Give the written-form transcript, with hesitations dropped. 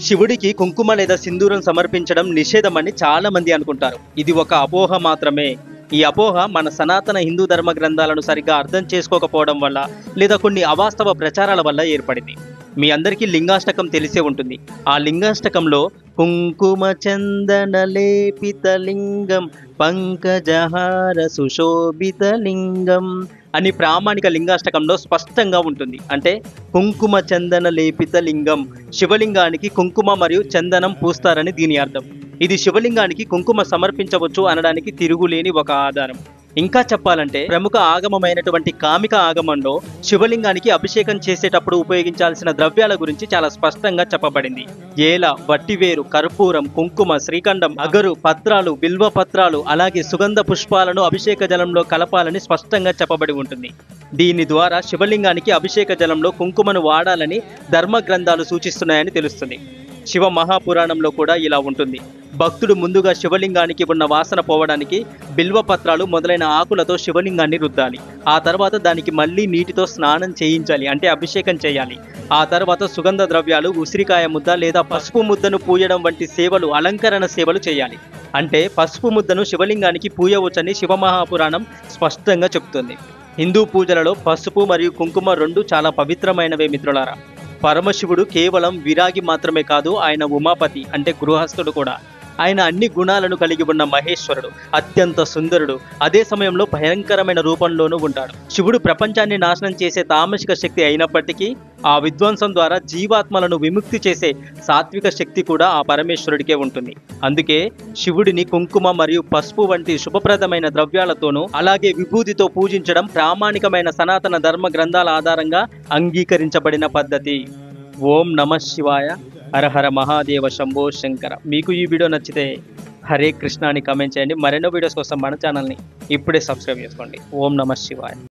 శివుడికి కుంకుమ లేదా సింధూరం సమర్పించడం నిషేధమని చాలా మంది అనుకుంటారు. ఇది ఒక అపోహ మాత్రమే. ఈ అపోహ మన సనాతన హిందూ ధర్మ గ్రంథాలను సరిగ్గా అర్థం చేసుకోకపోవడం వల్ల లేదా కొన్ని అవాస్తవ ప్రచారాల వల్ల ఏర్పడింది. మీ అందరికీ లింగాష్టకం తెలిసే ఉంటుంది. ఆ లింగాష్టకంలో కుంకుమ చందన లేపిత లింగం పంకజహార సుశోభిత లింగం అని ప్రామాణిక లింగాష్టకంలో స్పష్టంగా ఉంటుంది. అంటే కుంకుమ చందన లేపిత లింగం, శివలింగానికి కుంకుమ మరియు చందనం పూస్తారని దీని అర్థం. ఇది శివలింగానికి కుంకుమ సమర్పించవచ్చు అనడానికి తిరుగులేని ఒక ఆధారం. ఇంకా చెప్పాలంటే ప్రముఖ ఆగమమైనటువంటి కామిక ఆగమంలో శివలింగానికి అభిషేకం చేసేటప్పుడు ఉపయోగించాల్సిన ద్రవ్యాల గురించి చాలా స్పష్టంగా చెప్పబడింది. ఏల, వట్టివేరు, కర్పూరం, కుంకుమ, శ్రీఖండం, అగరు, పత్రాలు, బిల్వ పత్రాలు, అలాగే సుగంధ పుష్పాలను అభిషేక జలంలో కలపాలని స్పష్టంగా చెప్పబడి ఉంటుంది. దీని ద్వారా శివలింగానికి అభిషేక జలంలో కుంకుమను వాడాలని ధర్మ గ్రంథాలు సూచిస్తున్నాయని తెలుస్తుంది. శివ మహాపురాణంలో కూడా ఇలా ఉంటుంది. భక్తుడు ముందుగా శివలింగానికి ఉన్న వాసన పోవడానికి బిల్వపత్రాలు మొదలైన ఆకులతో శివలింగాన్ని రుద్దాలి. ఆ తర్వాత దానికి మళ్ళీ నీటితో స్నానం చేయించాలి, అంటే అభిషేకం చేయాలి. ఆ తర్వాత సుగంధ ద్రవ్యాలు, ఉసిరికాయ ముద్ద లేదా పసుపు ముద్దను పూయడం వంటి సేవలు, అలంకరణ సేవలు చేయాలి. అంటే పసుపు ముద్దను శివలింగానికి పూయవచ్చని శివమహాపురాణం స్పష్టంగా చెబుతుంది. హిందూ పూజలలో పసుపు మరియు కుంకుమ రెండు చాలా పవిత్రమైనవే మిత్రులారా. పరమశివుడు కేవలం విరాగి మాత్రమే కాదు, ఆయన ఉమాపతి అంటే గృహస్థుడు కూడా. ఆయన అన్ని గుణాలను కలిగి ఉన్న మహేశ్వరుడు, అత్యంత సుందరుడు, అదే సమయంలో భయంకరమైన రూపంలోనూ ఉంటాడు. శివుడు ప్రపంచాన్ని నాశనం చేసే తామసిక శక్తి అయినప్పటికీ ఆ విధ్వంసం ద్వారా జీవాత్మలను విముక్తి చేసే సాత్విక శక్తి కూడా ఆ పరమేశ్వరుడికే ఉంటుంది. అందుకే శివుడిని కుంకుమ మరియు పసుపు వంటి శుభప్రదమైన ద్రవ్యాలతోనూ అలాగే విభూతితో పూజించడం ప్రామాణికమైన సనాతన ధర్మ గ్రంథాల ఆధారంగా అంగీకరించబడిన పద్ధతి. ఓం నమః శివాయ. హర హర మహాదేవ శంభో శంకర. మీకు ఈ వీడియో నచ్చితే హరే కృష్ణ అని కామెంట్ చేయండి. మరెన్నో వీడియోస్ కోసం మన ఛానల్ని ఇప్పుడే సబ్స్క్రైబ్ చేసుకోండి. ఓం నమః శివాయ.